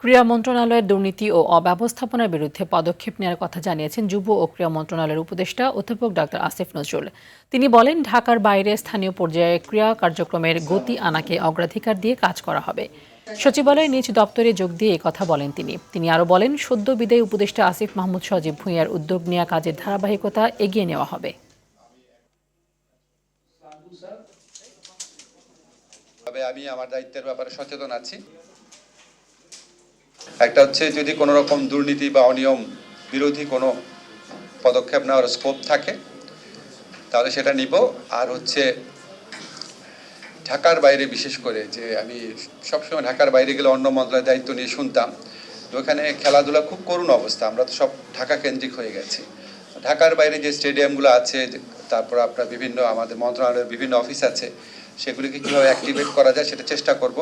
ক্রীড়া মন্ত্রণালয়ের দুর্নীতি ও অব্যবস্থাপনার বিরুদ্ধে পদক্ষেপ নেওয়ার কথা জানিয়েছেন যুব ও ক্রীড়া মন্ত্রণালয়ের উপদেষ্টা অধ্যাপক ডক্টর আসিফ নজরুল। তিনি বলেন, ঢাকার বাইরে স্থানীয় পর্যায়ে ক্রীড়া কার্যক্রমের গতি আনাকে অগ্রাধিকার দিয়ে কাজ করা হবে। সচিবালয়ে নিজ দপ্তরে যোগ দিয়ে কথা বলেন তিনি আরও বলেন, সদ্য বিদায়ী উপদেষ্টা আসিফ মাহমুদ সজীব ভূঁইয়ার উদ্যোগ নেওয়া কাজের ধারাবাহিকতা এগিয়ে নেওয়া হবে। আমি আমার দায়িত্বের ব্যাপারে সচেতন আছি। একটা হচ্ছে, যদি কোনো রকম দুর্নীতি বা অনিয়ম বিরোধী কোনো পদক্ষেপ নেওয়ার স্কোপ থাকে তাহলে সেটা নিব। আর হচ্ছে ঢাকার বাইরে, বিশেষ করে যে আমি সবসময় ঢাকার বাইরে গেলে অন্য মন্ত্রণালয়ের দায়িত্ব নিয়ে শুনতাম, তো ওখানে খেলাধুলা খুব করুণ অবস্থা, আমরা তো সব ঢাকা কেন্দ্রিক হয়ে গেছি। ঢাকার বাইরে যে স্টেডিয়ামগুলো আছে, তারপর আপনার বিভিন্ন আমাদের মন্ত্রণালয়ের বিভিন্ন অফিস আছে, সেগুলিকে কীভাবে অ্যাক্টিভেট করা যায় সেটা চেষ্টা করব।